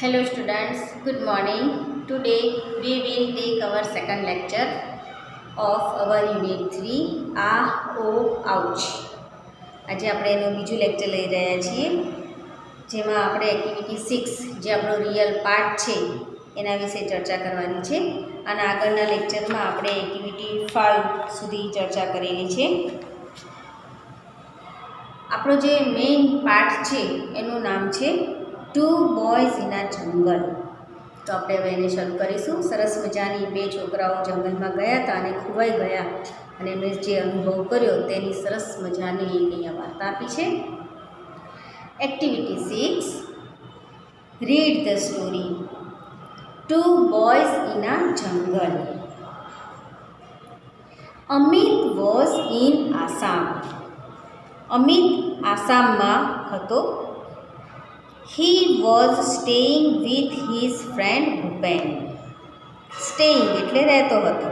Hello students, good morning. Today we will take our second lecture of our unit 3 આ ઓ ouch. આજે આપણે એનું બીજું લેક્ચર લઈ રહ્યા છીએ જેમાં આપણે એક્ટિવિટી 6 જે આપણો રિયલ પાર્ટ છે એના વિશે ચર્ચા કરવાની છે અને આગળના લેક્ચરમાં આપણે એક્ટિવિટી 5 સુધી ચર્ચા કરેલી છે. આપણો જે મેઇન પાર્ટ છે એનું નામ છે ટુ બોયઝ ઇન આ જંગલ. તો આપણે હવે એને શરૂ કરીશું. સરસ મજાની બે છોકરાઓ જંગલમાં ગયા હતા અને ખોવાઈ ગયા અને એમણે જે અનુભવ કર્યો તેની સરસ મજાની અહીંયા વાર્તા આપી છે. Activity 6, read the story two boys in a jungle. Amit was in Assam. Amit આસામમાં હતો. He was staying with his friend Bhupen. Staying એટલે રહેતો હતો.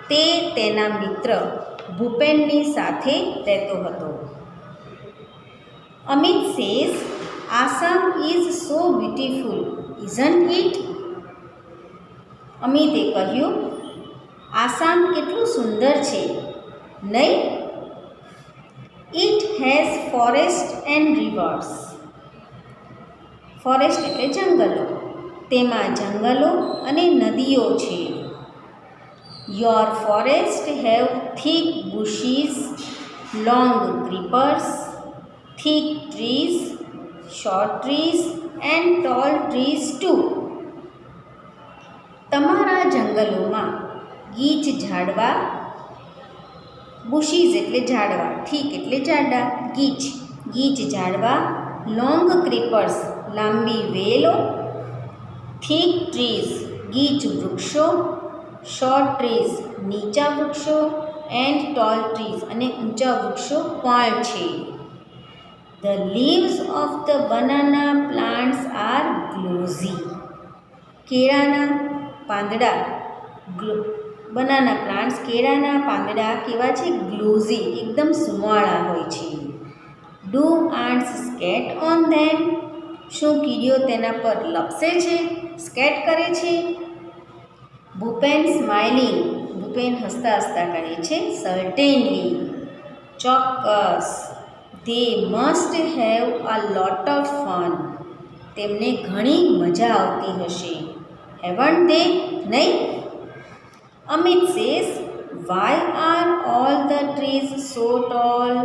તે તેના મિત્ર ભૂપેનની સાથે રહેતો હતો. Amit says Assam is so beautiful isn't it. અમિતે કહ્યું આસામ કેટલું સુંદર છે નહીં? It has forest and rivers. Forest એટલે જંગલો. તેમાં જંગલો અને નદીઓ છે. Your forest have thick bushes, long creepers, thick trees, short trees and tall trees too. તમારા જંગલોમાં ગીચ ઝાડવા, બુશીઝ એટલે ઝાડવા, થીક એટલે જાડા, ગીચ ઝાડવા, લોંગ ક્રીપર્સ લાંબી વેલો, થીક ટ્રીઝ ગીચ વૃક્ષો, શોર્ટ ટ્રીઝ નીચા વૃક્ષો એન્ડ ટોલ ટ્રીઝ અને ઊંચા વૃક્ષો પણ છે. The leaves of the banana plants are glossy. કેળાના પાંદડા, બનાના પ્લાન્ટ્સ કેળાના પાંદડા કેવા છે? ગ્લોઝી, એકદમ સુંવાળા હોય છે. ડુ આન્ટ્સ સ્કેટ ઓન ધેમ. શું કીડીઓ તેના પર લપસે છે, સ્કેટ કરે છે? ભૂપેન સ્માઇલિંગ. ભૂપેન હસતા હસતા કહે છે સર્ટેનલી, ચોક્કસ. They must have a lot of fun. તેમને ઘણી મજા આવતી હશે. Haven't they? નહીં? Amit says why are all the trees so tall.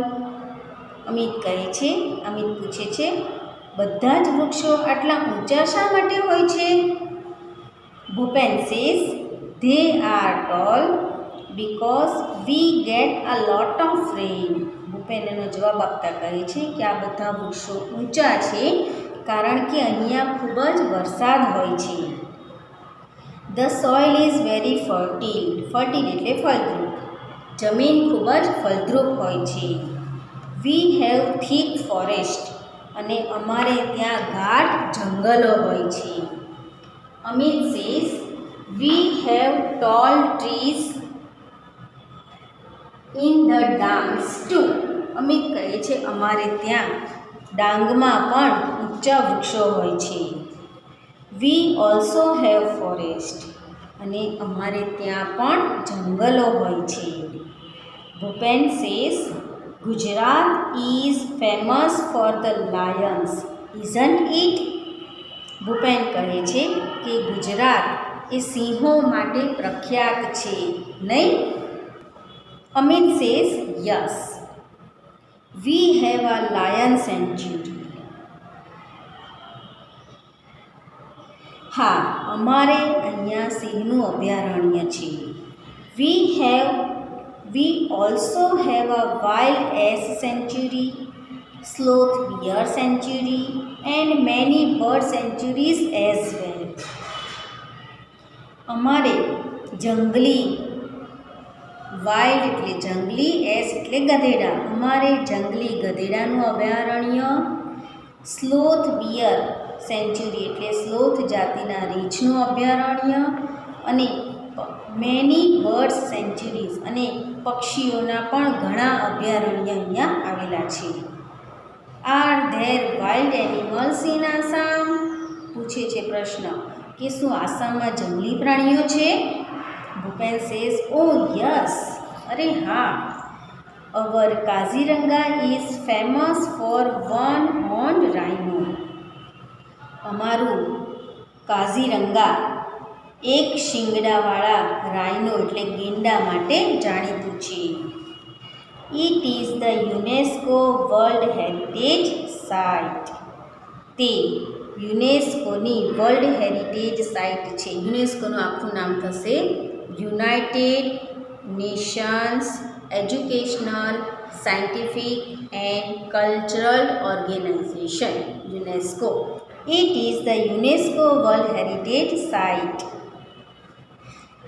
Amit પૂછે છે બધા જ વૃક્ષો આટલા ઊંચા શા માટે હોય છે? Bhupen says they are tall because we get a lot of rain. Bhupen એનો જવાબ આપતા કહે છે કે આ બધા વૃક્ષો ઊંચા છે કારણ કે અહીંયા ખૂબ જ વરસાદ હોય છે. The soil is very fertile. Fertile એટલે ફળદ્રુપ. જમીન ખૂબ જ ફળદ્રુપ હોય છે. We have thick forest. અને અમારે ત્યાં ગાઢ જંગલો હોય છે. Amit says we have tall trees in the Dangs too. Amit કહે છે અમારે ત્યાં ડાંગમાં પણ ઊંચા વૃક્ષો હોય છે. We also have forest. અને અમારે ત્યાં પણ જંગલો હોય છે. Bhupen says Gujarat is famous for the Lions isn't it. Bhupen કહે છે કે ગુજરાત એ સિંહો માટે પ્રખ્યાત છે નહીં? Amit says yes, we have a lion sanctuary. હા, અમારે અહીંયા સિંહનું અભયારણ્ય છે. We also have a wild ass sanctuary, sloth bear sanctuary and many bird sanctuaries as well. અમારે જંગલી, વાઇલ્ડ એટલે જંગલી, એસ એટલે ગધેડા, અમારે જંગલી ગધેડાનું અભયારણ્ય, સ્લોથ બિયર સેન્ચ્યુરી એટલે સ્લોથ જાતિના રીંછનું અભયારણ્ય અને મેની બર્ડ્સ સેન્ચ્યુરીઝ અને પક્ષીઓના પણ ઘણા અભયારણ્ય અહીંયા આવેલા છે. Are there wild animals in Assam. પૂછે છે પ્રશ્ન કે શું આસામમાં જંગલી પ્રાણીઓ છે? ભૂપેન સેઝ, ઓ યસ, અરે હા. Our Kaziranga is famous for one horned rhino. અમારું કાઝીરંગા એક શિંગડાવાળા રાઇનો એટલે ગેંડા માટે જાણીતું છે. It is the UNESCO world heritage site. તે યુનેસ્કોની વર્લ્ડ હેરિટેજ સાઇટ છે. યુનેસ્કોનું આખું નામ થશે United Nations Educational Scientific and Cultural Organization, UNESCO. It is the UNESCO world heritage site.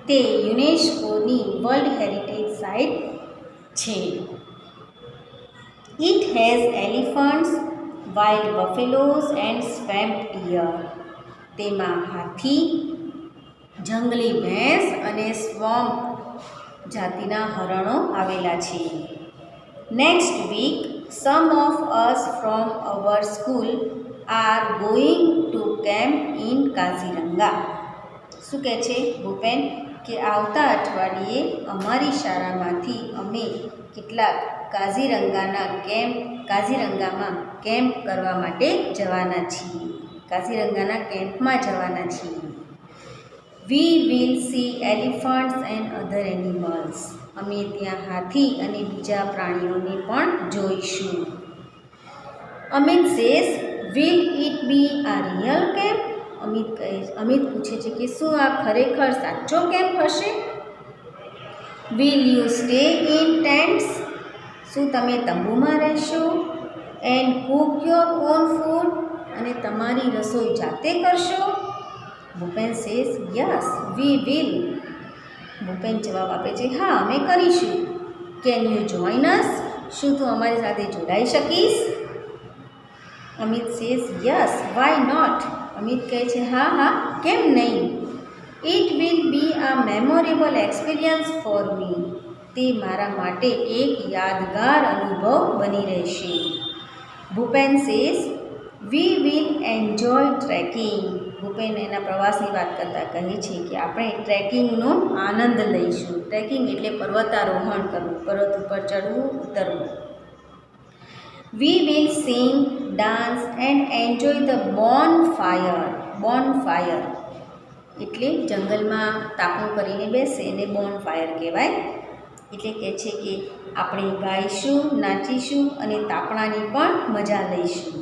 તે યુનેસ્કોની વર્લ્ડ હેરિટેજ સાઇટ છે. It has elephants, wild buffaloes and swamp deer. તેમાં હાથી, જંગલી ભેંસ અને સ્વમ્પ જાતિના હરણો આવેલા છે. Next week some of us from our school are going to camp in Kaziranga. શું કહે છે ભૂપેન કે આવતા અઠવાડિયે અમારી શાળામાંથી અમે કેટલાક કાઝીરંગામાં કેમ્પ કરવા માટે જવાના છીએ. કાઝીરંગાના કેમ્પમાં જવાના છીએ. We will see elephants and other animals. અમે ત્યાં હાથી અને બીજા પ્રાણીઓને પણ જોઈશું. Amit says, will it be આ રિયલ કેમ્પ? અમિત પૂછે છે કે શું આ ખરેખર સાચો કેમ્પ હશે? Will you stay in tents? શું તમે તંબુમાં રહેશો? And cook your own food? અને તમારી રસોઈ જાતે કરશો? Bhupen says, yes we will. Bhupen જવાબ આપે છે, હા અમે કરીશું. Can you join us? શું તું અમારી સાથે જોડાઈ શકીશ? Amit says, yes why not. Amit કહે છે, હા કેમ નહીં. ઇટ વિલ બી આ મેમોરેબલ એક્સપિરિયન્સ ફોર મી. તે મારા માટે એક યાદગાર અનુભવ બની રહેશે. Bhupen says, we will enjoy trekking. Bhupen એના પ્રવાસની વાત કરતાં કહે છે કે આપણે ટ્રેકિંગનો આનંદ લઈશું. ટ્રેકિંગ એટલે પર્વતારોહણ કરવું, પર્વત ઉપર ચડવું, ઉતરવું. We will sing, dance and enjoy the bonfire. Bonfire એટલે જંગલમાં તાપણું કરીને બેસે એને બોનફાયર કહેવાય. એટલે કહે છે કે આપણે ગાઈશું, નાચીશું અને તાપણાની પણ મજા લઈશું.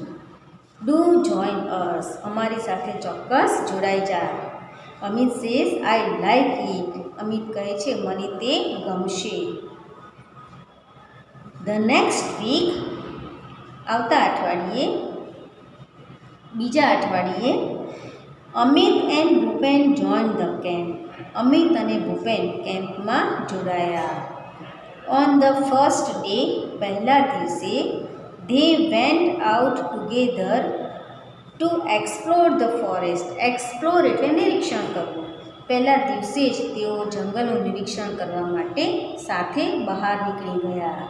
ડુ જોઈન અસ. અમારી સાથે ચોક્કસ જોડાઈ જા. Amit says, I like it. Amit કહે છે મને તે ગમશે. ધ નેક્સ્ટ વીક આવતા અઠવાડિયે, બીજા અઠવાડિયે Amit and Bhupen join the camp. Amit અને ભૂપેન કેમ્પમાં જોડાયા. ઓન ધ ફર્સ્ટ ડે, પહેલા દિવસે they went out together to explore the forest. Explore એટલે નિરીક્ષણ કરવું. પહેલા દિવસે જ તેઓ જંગલનું નિરીક્ષણ કરવા માટે સાથે બહાર નીકળી ગયા.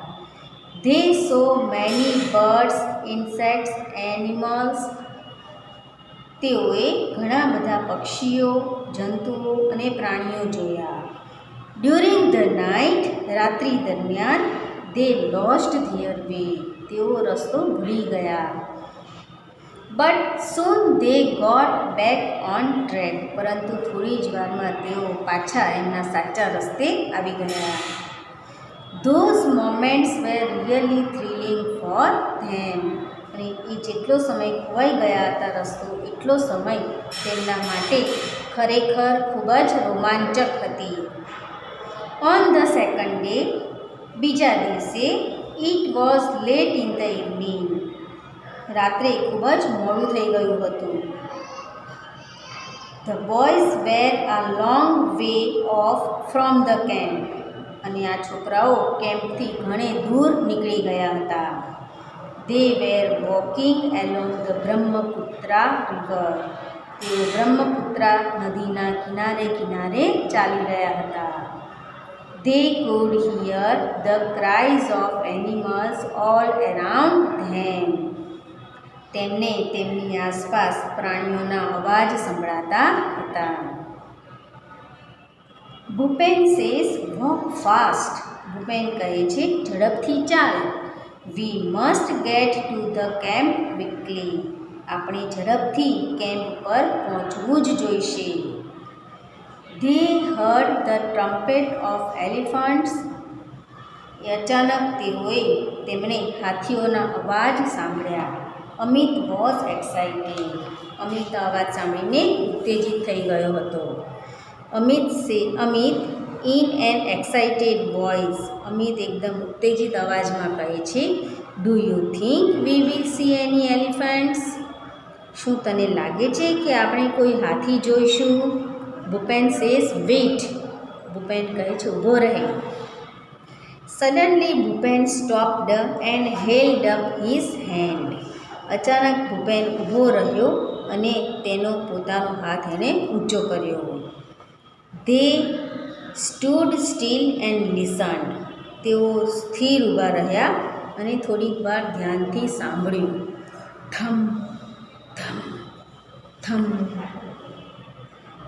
They saw many birds, insects, animals. તેઓએ ઘણા બધા પક્ષીઓ, જંતુઓ અને પ્રાણીઓ જોયા. During the night, રાત્રિ દરમિયાન, they lost their way. તેઓ રસ્તો ભૂલી ગયા. But soon they got back on track. પરંતુ થોડી જ વારમાં તેઓ પાછા એમના સાચા રસ્તે આવી ગયા. Those moments were really thrilling for them. અને એ જેટલો સમય ખોવાઈ ગયા હતા રસ્તો, એટલો સમય તેમના માટે ખરેખર ખૂબ જ રોમાંચક હતી. ઓન ધ સેકન્ડ ડે, બીજા દિવસે, it was late in the evening. રાત્રે ખૂબ જ મોડું થઈ ગયું હતું. ધ બોયઝ વેર આ long way of from the camp. અને આ છોકરાઓ કેમ્પથી ઘણે દૂર નીકળી ગયા હતા. They were walking along the Brahmaputra river. તેઓ બ્રહ્મપુત્રા નદીના કિનારે કિનારે ચાલી રહ્યા હતા. They could hear the cries of animals all around them. તેમને તેમની આસપાસ પ્રાણીઓના અવાજ સંભળાતા હતા. Bhupen says walk fast. Bhupen કહે છે ઝડપથી ચાલ. We must get to the camp quickly. આપણે ઝડપથી કેમ્પ પર પહોંચવું જ જોઈશે. They heard the trumpet of elephants. અચાનક તેમણે હાથીઓના અવાજ સાંભળ્યા. Amit was excited. અમિત અવાજ સાંભળીને ઉત્તેજિત થઈ ગયો હતો. Amit in an excited voice. Amit એકદમ ઉત્તેજિત અવાજમાં કહે છે do you think we will see any elephants. શું તને લાગે છે કે આપણે કોઈ હાથી જોઈશું? Bhupen says weight. ભૂપેન કહે છે ઊભો રહે. Suddenly Bhupen stopped and held up his hand. અચાનક ભૂપેન ઊભો રહ્યો અને તેનો પોતાનો હાથ એણે ઊંચો કર્યો. They stood steel and લિસન્ડ. તેઓ સ્થિર ઊભા રહ્યા અને થોડીક વાર ધ્યાનથી સાંભળ્યું. થમ થમ થમ થમ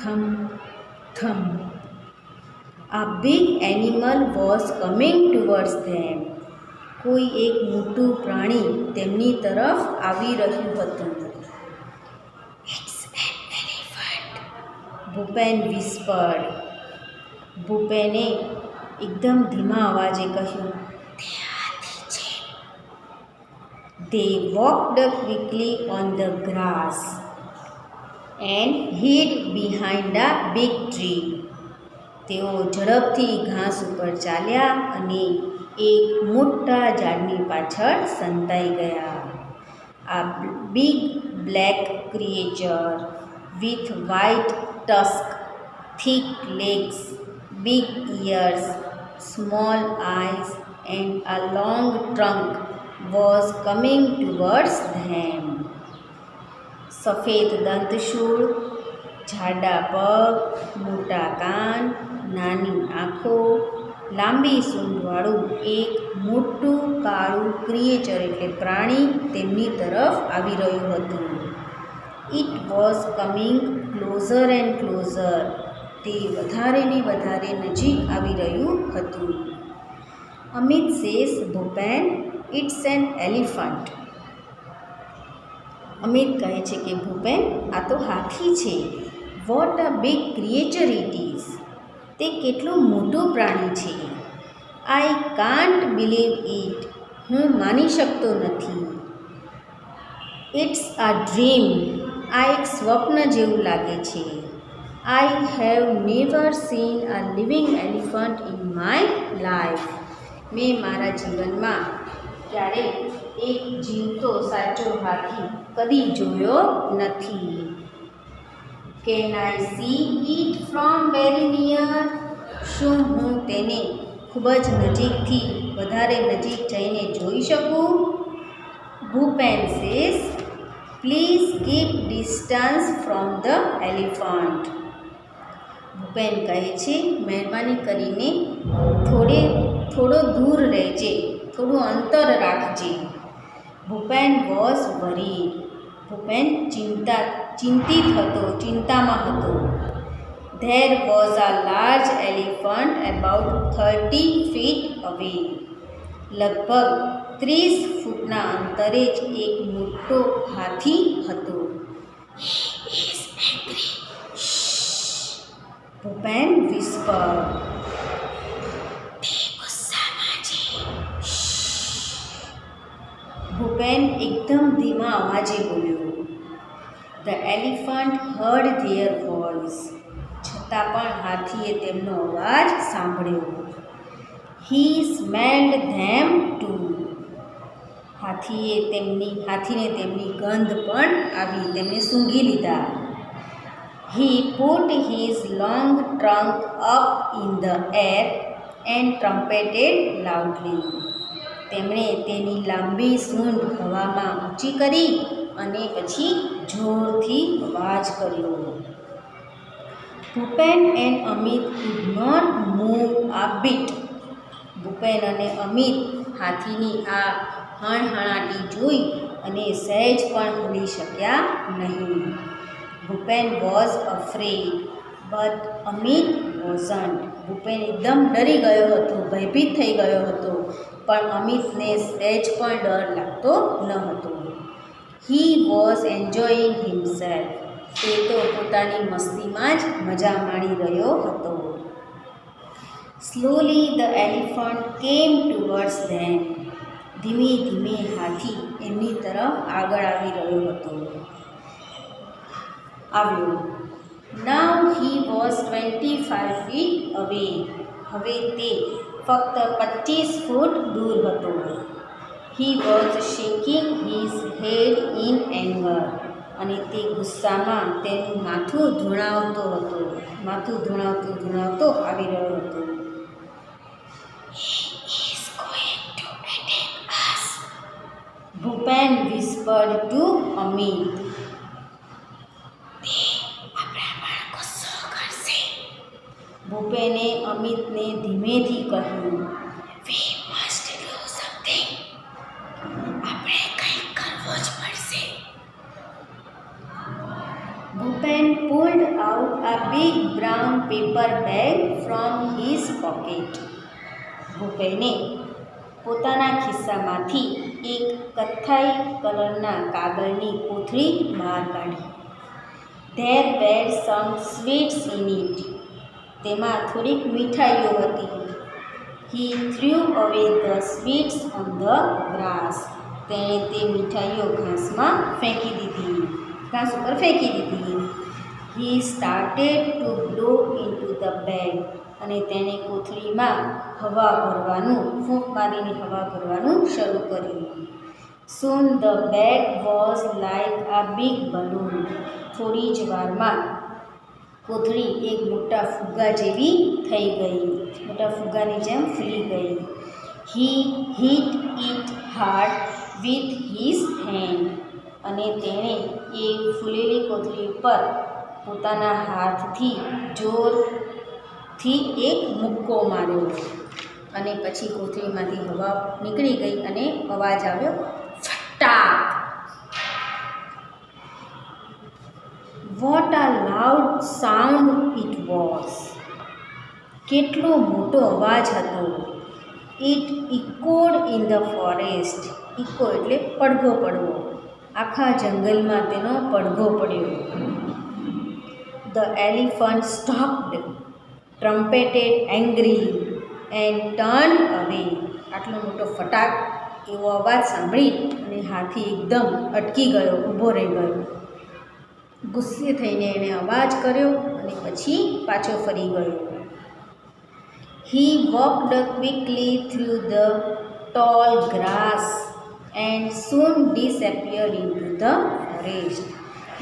થમ થમ. A big animal was coming towards them. કોઈ એક મોટું પ્રાણી તેમની તરફ આવી રહ્યું હતું. It's an elephant. Bhupen whispered. ભૂપેને એકદમ ધીમા અવાજે કહ્યું તે હાથી છે. They walked quickly on the grass and hid behind a big tree. તેઓ ઝડપથી ઘાસ ઉપર ચાલ્યા અને એક મોટા ઝાડની પાછળ સંતાઈ ગયા. આ big black creature with white tusk, thick legs, big ears, small eyes and a long trunk was coming towards them. સફેદ દંતશૂળ, જાડા પગ, મોટા કાન, નાની આંખો, લાંબી સૂંઢવાળું એક મોટું કાળું ક્રિએચર એટલે પ્રાણી તેમની તરફ આવી રહ્યું હતું. It was coming closer and closer. તે વધારે ને વધારે નજીક આવી રહ્યું હતું. Amit says Bhupen it's an elephant. Amit કહે છે કે ભૂપેન આ તો હાથી છે. What a big creature it is. તે કેટલું મોટું પ્રાણી છે. I can't believe it. હું માની શકતો નથી. It's a dream. આ એક સ્વપ્ન જેવું લાગે છે. I have never seen a living elephant in my life. મેં મારા જીવનમાં ક્યારેય એક જીવતો સાચો હાથી કદી જોયો નથી. Can I C it from very near. શું હું તેને ખૂબ જ નજીકથી વધારે નજીક જઈને જોઈ શકું? Bhupen says please keep distance from the elephant. Bhupen કહે છે મહેરબાની કરીને થોડો દૂર રહેજે, થોડું અંતર રાખજે. Bhupen was worried. ભૂપેન ચિંતામાં હતો. There was a large elephant about 30 feet અવે. લગભગ 30 ફૂટના અંતરે જ એક મોટો હાથી હતો. ભૂપેન whispered. ભૂપેન એકદમ ધીમા અવાજે બોલ્યો. The elephant heard their voice. છતાં પણ હાથીએ તેમનો અવાજ સાંભળ્યો. He smelled them too. હાથીને તેમની ગંધ પણ આવી. તેમણે સૂંઘી લીધા. He put his long trunk up in the air and trumpeted loudly. તેમણે તેની લાંબી સૂંઢ હવામાં ઊંચી કરી અને પછી જોરથી અવાજ કર્યો. Bhupen and Amit could not move a bit. Bhupen અને અમિત હાથીની આ હણહણાટી જોઈ અને સહેજ પણ હલી શક્યા નહીં. Bhupen was afraid but Amit wasn't. Bhupen એકદમ ડરી ગયો હતો, ભયભીત થઈ ગયો હતો, પણ અમિતને સહેજ પણ ડર લાગતો ન હતો. He was enjoying himself. તે તો પોતાની મસ્તીમાં જ મજા માણી રહ્યો હતો. સ્લોલી ધ એલિફન્ટ કેમ ટુવર્ડ્સ ધેમ. ધીમે ધીમે હાથી એમની તરફ આગળ આવી રહ્યો હતો. નાવ હી વોઝ 25 feet અવે. હવે તે ફક્ત 25 ફૂટ દૂર હતો. He was shaking his head in anger. અને તે ગુસ્સામાં તેનું માથું ધૂણાવતો હતો. માથું ધૂણાવતો આવી રહ્યો હતો. Bhupen whispered to Amit. ભૂપેને અમિતને ધીમેથી કહ્યું, We must do something. આપણે કંઈક કરવું જ પડશે. Bhupen pulled out a big brown paper bag from his pocket. ભૂપેને પોતાના ખિસ્સામાંથી એક કથ્થાઈ કલરના કાગળની કોથળી બહાર કાઢી. There were some sweets in it. તેમાં થોડીક મીઠાઈઓ હતી. He threw away the sweets on the grass. તેણે તે મીઠાઈઓ ઘાસ ઉપર ફેંકી દીધી. He started to blow into the bag. અને તેણે કોથળીમાં ફૂંક મારીને હવા ભરવાનું શરૂ કર્યું. Soon the bag was like a big balloon. થોડી જ વારમાં કોથળી એક મોટા ફુગ્ગા જેવી થઈ ગઈ. મોટા ફુગ્ગાની જેમ ફૂલી ગઈ. He hit it hard with his hand. અને તેણે એ ફૂલેલી કોથળી ઉપર પોતાના હાથથી જોરથી એક મુક્કો માર્યો. અને પછી કોથળીમાંથી હવા નીકળી ગઈ અને અવાજ આવ્યો, ફટાક. What a loud sound it was. કેટલો મોટો અવાજ હતો. It echoed in the forest. Echo એટલે પડઘો પડવો. આખા જંગલમાં તેનો પડઘો પડ્યો. The elephant stopped, trumpeted angrily and turned away. આટલો મોટો ફટાક એવો અવાજ સાંભળી અને હાથી એકદમ અટકી ગયો, ઊભો રહી ગયો. ગુસ્સે થઈને એણે અવાજ કર્યો અને પછી પાછો ફરી ગયો. He walked quickly through the tall grass and soon disappeared into the forest.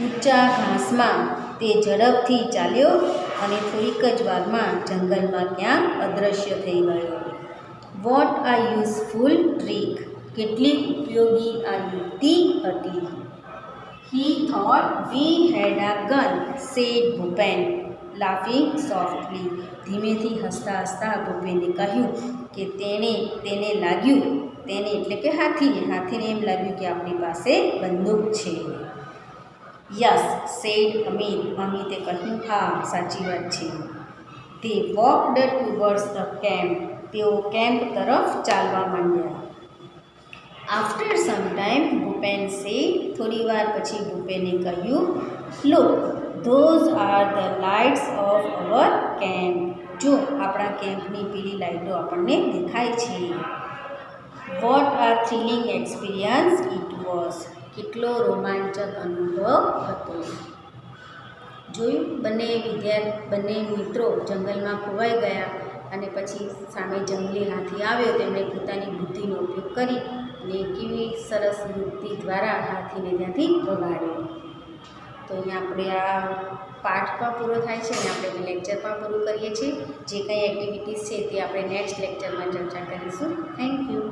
ઊંચા ઘાસમાં તે ઝડપથી ચાલ્યો અને થોડીક જ વારમાં જંગલમાં ક્યાંક અદૃશ્ય થઈ ગયો. What a useful trick. કેટલી ઉપયોગી આ યુક્તિ હતી. He thought we had a gun, said Bhupen, laughing softly. ધીમેથી હસતા હસતા ભૂપેને કહ્યું કે તેને એટલે કે હાથીને એમ લાગ્યું કે આપણી પાસે બંદૂક છે. Yes, said Amit. અમિતે કહ્યું, હા, સાચી વાત છે. They walked towards the camp. તેઓ કેમ્પ તરફ ચાલવા માંડ્યા. After some time, Bhupen said, થોડી વાર પછી ભૂપેને કહ્યું, Look, those are the lights of our camp. જો આપણા કેમ્પની પેલી લાઇટો આપણને દેખાય છે. What a thrilling experience it was. કેટલો રોમાંચક અનુભવ હતો. જોયું, બંને મિત્રો જંગલમાં ખોવાઈ ગયા અને પછી સામે જંગલી હાથી આવ્યો. તેમણે પોતાની બુદ્ધિનો ઉપયોગ કરી અને કેવી સરસ યુક્તિ દ્વારા હાથીને ત્યાંથી ભગાડ્યો. તો અહીંયા આપણે આ પાઠ પણ પૂરો થાય છે અને આપણે લેક્ચર પણ પૂરું કરીએ છીએ. જે કંઈ એક્ટિવિટીઝ છે તે આપણે નેક્સ્ટ લેક્ચરમાં ચર્ચા કરીશું. Thank you.